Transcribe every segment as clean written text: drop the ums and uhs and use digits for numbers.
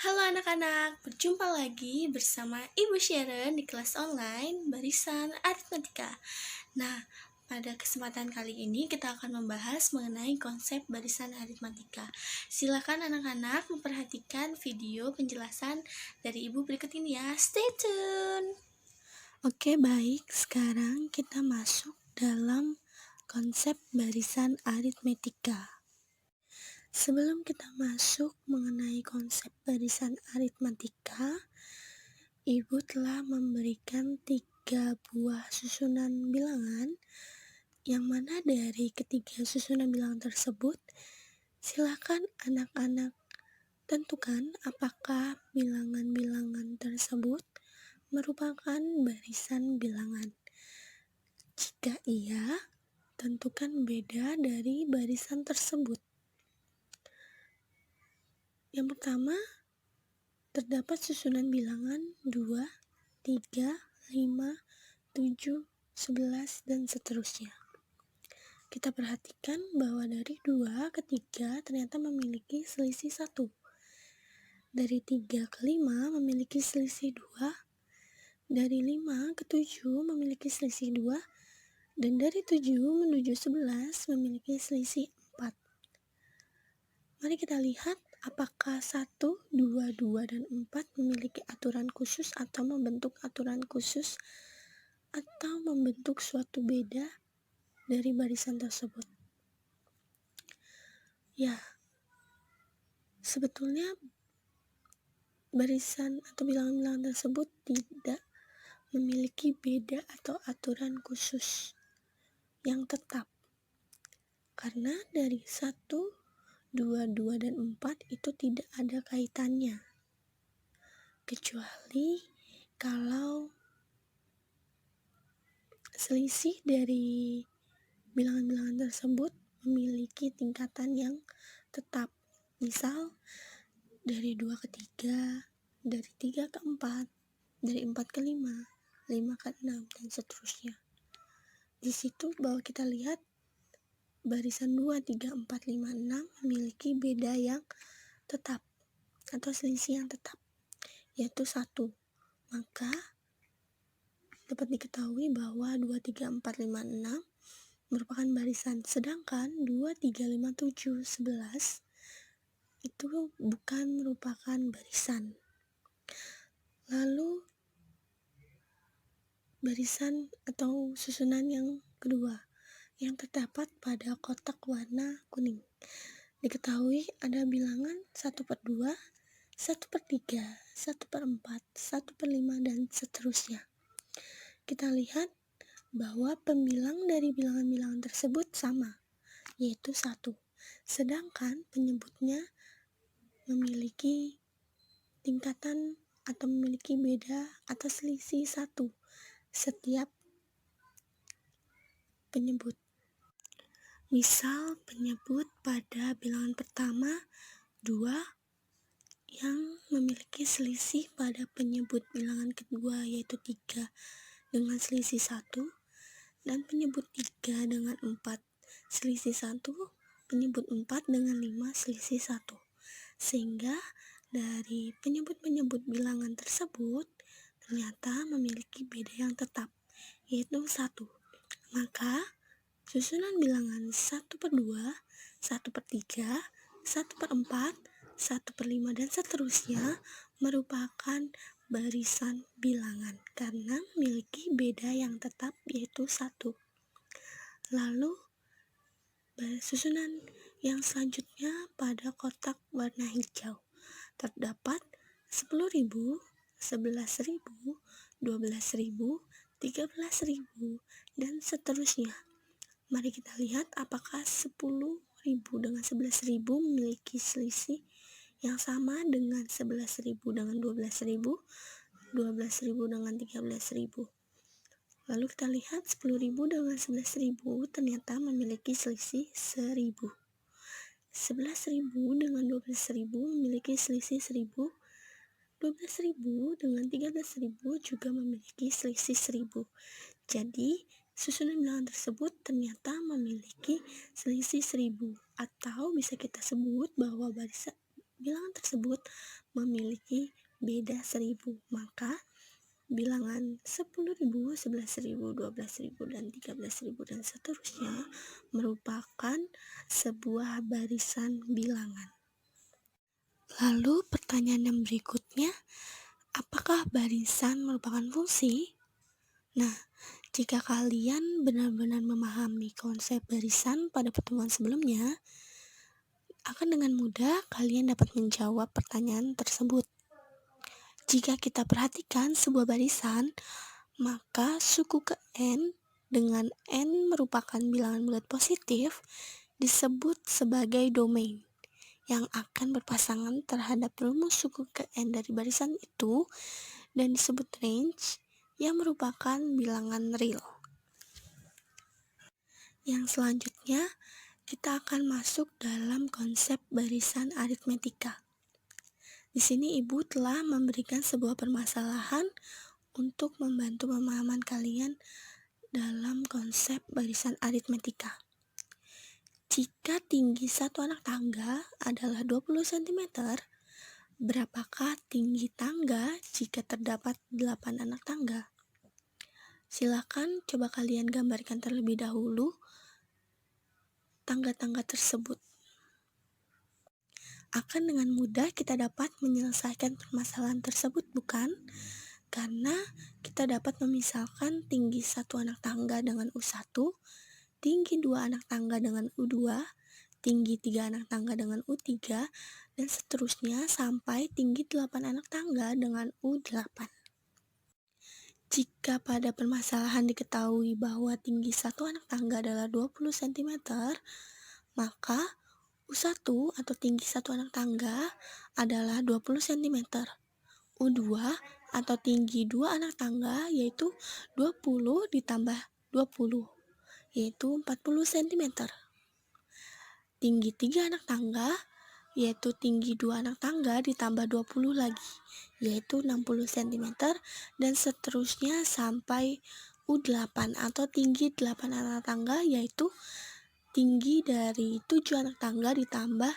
Halo anak-anak, berjumpa lagi bersama Ibu Sharon di kelas online Barisan Aritmatika. Nah, pada kesempatan kali ini kita akan membahas mengenai konsep barisan aritmatika. Silakan anak-anak memperhatikan video penjelasan dari Ibu berikut ini ya. Stay tune. Oke, baik. Sekarang kita masuk dalam konsep barisan aritmetika. Sebelum kita masuk mengenai konsep barisan aritmatika, Ibu telah memberikan 3 buah susunan bilangan, yang mana dari ketiga susunan bilangan tersebut, silakan anak-anak tentukan apakah bilangan-bilangan tersebut merupakan barisan bilangan. Jika iya, tentukan beda dari barisan tersebut. Yang pertama, terdapat susunan bilangan 2, 3, 5, 7, 11, dan seterusnya. Kita perhatikan bahwa dari 2 ke 3 ternyata memiliki selisih 1. Dari 3 ke 5 memiliki selisih 2. Dari 5 ke 7 memiliki selisih 2. Dan dari 7 menuju 11 memiliki selisih 4. Mari kita lihat apakah 1, 2, 2, dan 4 memiliki aturan khusus atau membentuk aturan khusus atau membentuk suatu beda dari barisan tersebut. Ya, sebetulnya barisan atau bilangan-bilangan tersebut tidak memiliki beda atau aturan khusus yang tetap. Karena dari 1, 2, 2, dan 4 itu tidak ada kaitannya. Kecuali kalau selisih dari bilangan-bilangan tersebut memiliki tingkatan yang tetap. Misal, dari 2 ke 3, dari 3 ke 4, dari 4 ke 5, 5 ke 6, dan seterusnya. Di situ bahwa kita lihat barisan 2, 3, 4, 5, 6 memiliki beda yang tetap atau selisih yang tetap, yaitu 1. Maka dapat diketahui bahwa 2, 3, 4, 5, 6 merupakan barisan, sedangkan 2, 3, 5, 7, 11 itu bukan merupakan barisan. Lalu barisan atau susunan yang kedua yang terdapat pada kotak warna kuning. Diketahui ada bilangan 1/2, 1/3, 1/4, 1/5, dan seterusnya. Kita lihat bahwa pembilang dari bilangan-bilangan tersebut sama, yaitu 1. Sedangkan penyebutnya memiliki tingkatan atau memiliki beda atau selisih 1 setiap penyebut. Misal penyebut pada bilangan pertama 2 yang memiliki selisih pada penyebut bilangan kedua yaitu 3 dengan selisih 1, dan penyebut 3 dengan 4 selisih 1, penyebut 4 dengan 5 selisih 1. Sehingga dari penyebut-penyebut bilangan tersebut ternyata memiliki beda yang tetap, yaitu 1. Maka susunan bilangan 1/2, 1/3, 1/4, 1/5, dan seterusnya merupakan barisan bilangan karena memiliki beda yang tetap, yaitu 1. Lalu susunan yang selanjutnya pada kotak warna hijau terdapat 10.000, 11.000, 12.000, 13.000, dan seterusnya. Mari kita lihat apakah 10.000 dengan 11.000 memiliki selisih yang sama dengan 11.000 dengan 12.000, 12.000 dengan 13.000. Lalu kita lihat 10.000 dengan 11.000 ternyata memiliki selisih 1.000. 11.000 dengan 12.000 memiliki selisih 1.000. 12.000 dengan 13.000 juga memiliki selisih 1.000. Jadi susunan bilangan tersebut ternyata memiliki selisih 1.000, atau bisa kita sebut bahwa bilangan tersebut memiliki beda 1000, maka bilangan 10.000, 11.000, 12.000, dan 13.000 dan seterusnya merupakan sebuah barisan bilangan. Lalu pertanyaan yang berikutnya, apakah barisan merupakan fungsi? Nah, jika kalian benar-benar memahami konsep barisan pada pertemuan sebelumnya, akan dengan mudah kalian dapat menjawab pertanyaan tersebut. Jika kita perhatikan sebuah barisan, maka suku ke N dengan N merupakan bilangan bulat positif disebut sebagai domain yang akan berpasangan terhadap rumus suku ke N dari barisan itu dan disebut range yang merupakan bilangan real. Yang selanjutnya, kita akan masuk dalam konsep barisan aritmetika. Di sini ibu telah memberikan sebuah permasalahan untuk membantu pemahaman kalian dalam konsep barisan aritmetika. Jika tinggi satu anak tangga adalah 20 cm, berapakah tinggi tangga jika terdapat 8 anak tangga? Silakan coba kalian gambarkan terlebih dahulu tangga-tangga tersebut. Akan dengan mudah kita dapat menyelesaikan permasalahan tersebut, bukan? Karena kita dapat memisahkan tinggi satu anak tangga dengan U1, tinggi 2 anak tangga dengan U2, tinggi 3 anak tangga dengan U3, dan seterusnya sampai tinggi 8 anak tangga dengan U8. Jika pada permasalahan diketahui bahwa tinggi satu anak tangga adalah 20 cm, maka U1 atau tinggi satu anak tangga adalah 20 cm. U2 atau tinggi 2 anak tangga yaitu 20 ditambah 20, yaitu 40 cm. Tinggi 3 anak tangga yaitu tinggi 2 anak tangga ditambah 20 lagi, yaitu 60 cm, dan seterusnya sampai U8 atau tinggi 8 anak tangga yaitu tinggi dari 7 anak tangga ditambah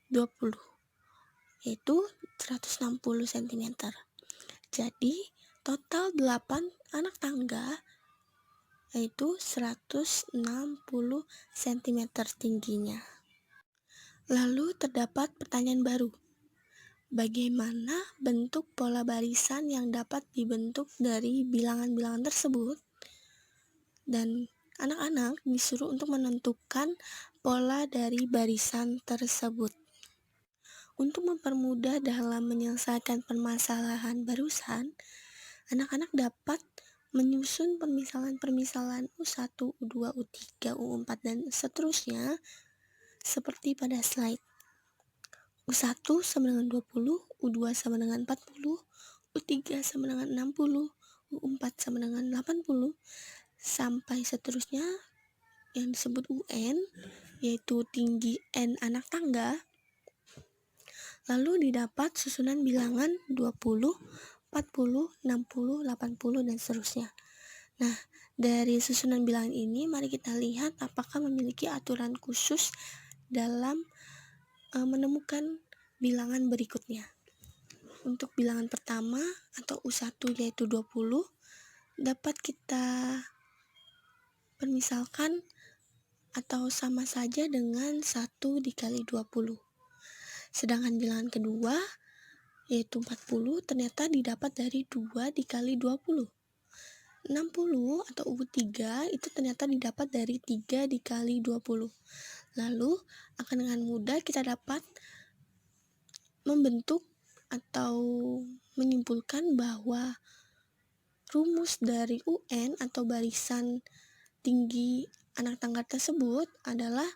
20, yaitu 160 cm. Jadi total 8 anak tangga yaitu 160 cm tingginya. Lalu terdapat pertanyaan baru. Bagaimana bentuk pola barisan yang dapat dibentuk dari bilangan-bilangan tersebut? Dan anak-anak disuruh untuk menentukan pola dari barisan tersebut. Untuk mempermudah dalam menyelesaikan permasalahan barusan, anak-anak dapat menyusun permisalan-permisalan U1, U2, U3, U4, dan seterusnya seperti pada slide. U1 sama dengan 20, U2 sama dengan 40, U3 sama dengan 60, U4 sama dengan 80, sampai seterusnya yang disebut UN, yaitu tinggi N anak tangga. Lalu didapat susunan bilangan 20, 40, 60, 80, dan seterusnya. Nah, dari susunan bilangan ini mari kita lihat apakah memiliki aturan khusus dalam menemukan bilangan berikutnya. Untuk bilangan pertama atau U1 yaitu 20 dapat kita permisalkan atau sama saja dengan 1 dikali 20. Sedangkan bilangan kedua yaitu 40 ternyata didapat dari 2 dikali 20. 60 atau U3 itu ternyata didapat dari 3 dikali 20. Lalu akan dengan mudah kita dapat membentuk atau menyimpulkan bahwa rumus dari UN atau barisan tinggi anak tangga tersebut adalah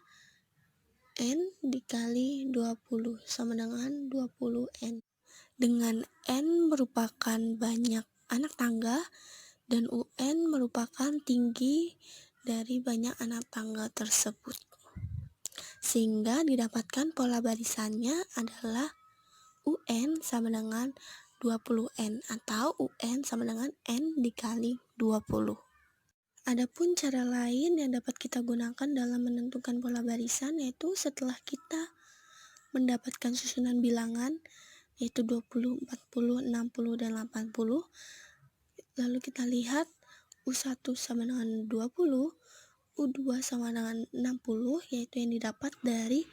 N dikali 20 sama dengan 20N. Dengan N merupakan banyak anak tangga dan UN merupakan tinggi dari banyak anak tangga tersebut. Sehingga didapatkan pola barisannya adalah UN sama dengan 20N atau UN sama dengan N dikali 20. Adapun cara lain yang dapat kita gunakan dalam menentukan pola barisan yaitu setelah kita mendapatkan susunan bilangan yaitu 20, 40, 60, dan 80. Lalu kita lihat U1 sama dengan 20, U2 sama dengan 60, yaitu yang didapat dari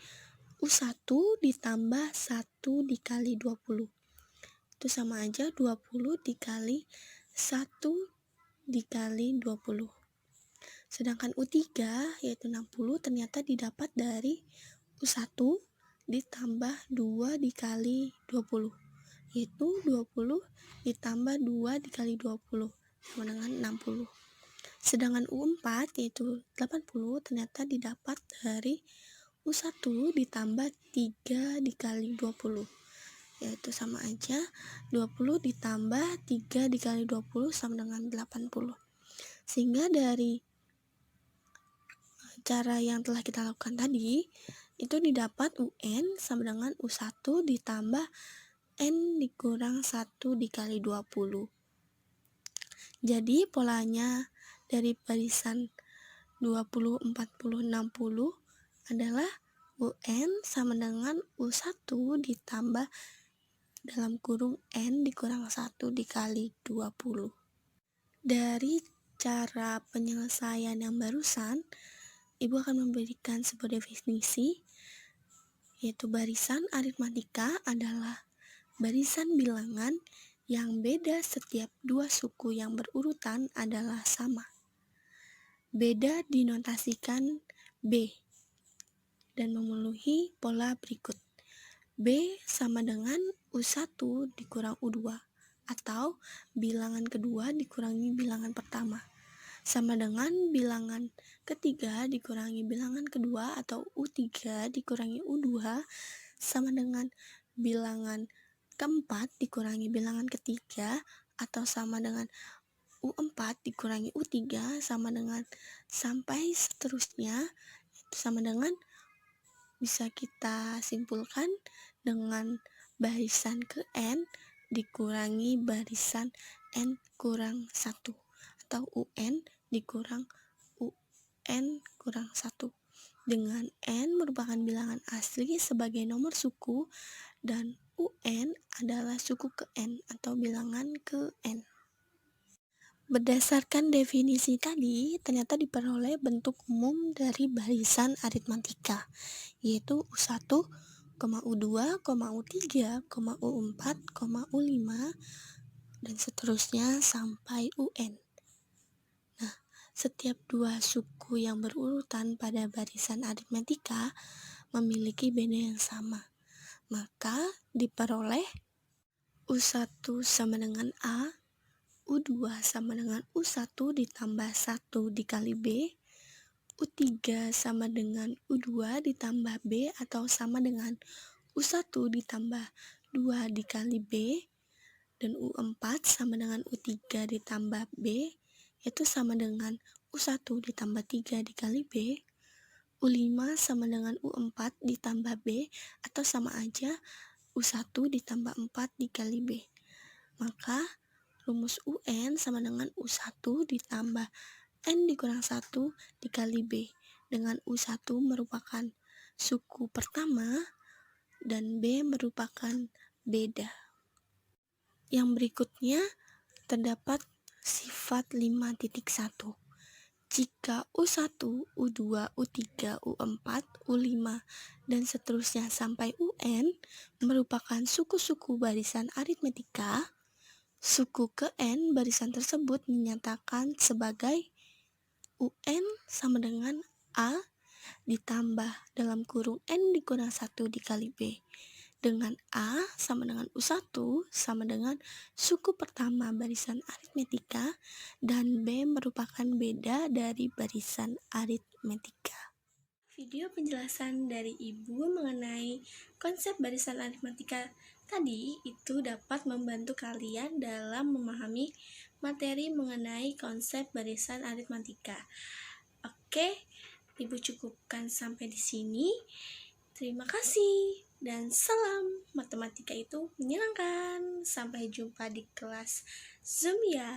U1 ditambah 1 dikali 20. Itu sama aja 20 dikali 1 dikali 20. Sedangkan U3 yaitu 60 ternyata didapat dari U1 ditambah 2 dikali 20, yaitu 20 ditambah 2 dikali 20 sama dengan 60. Sedangkan U4 yaitu 80 ternyata didapat dari U1 ditambah 3 dikali 20, yaitu sama aja 20 ditambah 3 dikali 20 sama dengan 80. Sehingga dari cara yang telah kita lakukan tadi, itu didapat UN sama dengan U1 ditambah N dikurang 1 dikali 20. Jadi polanya dari barisan 20, 40, 60 adalah UN sama dengan U1 ditambah dalam kurung N dikurang 1 dikali 20. Dari cara penyelesaian yang barusan, Ibu akan memberikan sebuah definisi, yaitu barisan aritmatika adalah barisan bilangan yang beda setiap dua suku yang berurutan adalah sama. Beda dinotasikan B dan memenuhi pola berikut. B sama dengan U1 dikurang U2 atau bilangan kedua dikurangi bilangan pertama, sama dengan bilangan ketiga dikurangi bilangan kedua atau U3 dikurangi U2 sama dengan bilangan keempat dikurangi bilangan ketiga atau sama dengan U4 dikurangi U3 sama dengan sampai seterusnya, itu sama dengan bisa kita simpulkan dengan barisan ke N dikurangi barisan N kurang 1 atau UN dikurang UN kurang 1, dengan N merupakan bilangan asli sebagai nomor suku dan UN adalah suku ke N atau bilangan ke N. Berdasarkan definisi tadi, ternyata diperoleh bentuk umum dari barisan aritmatika, yaitu U1, U2, U3, U4, U5, dan seterusnya sampai UN. Nah, setiap dua suku yang berurutan pada barisan aritmatika memiliki beda yang sama. Maka diperoleh U1 sama dengan A, U2 sama dengan U1 ditambah 1 dikali B, U3 sama dengan U2 ditambah B atau sama dengan U1 ditambah 2 dikali B, dan U4 sama dengan U3 ditambah B, itu sama dengan U1 ditambah 3 dikali B, U5 sama dengan U4 ditambah B atau sama aja U1 ditambah 4 dikali B. Maka rumus UN sama dengan U1 ditambah N dikurang 1 dikali B, dengan U1 merupakan suku pertama dan B merupakan beda. Yang berikutnya terdapat sifat 5.1. Jika U1, U2, U3, U4, U5, dan seterusnya sampai UN merupakan suku-suku barisan aritmatika, suku ke N barisan tersebut dinyatakan sebagai UN sama dengan A ditambah dalam kurung N dikurang 1 dikali B, dengan A sama dengan U1 sama dengan suku pertama barisan aritmatika dan B merupakan beda dari barisan aritmatika. Video penjelasan dari Ibu mengenai konsep barisan aritmatika tadi itu dapat membantu kalian dalam memahami materi mengenai konsep barisan aritmatika. Oke, Ibu cukupkan sampai di sini. Terima kasih dan salam matematika itu menyenangkan. Sampai jumpa di kelas Zoom ya.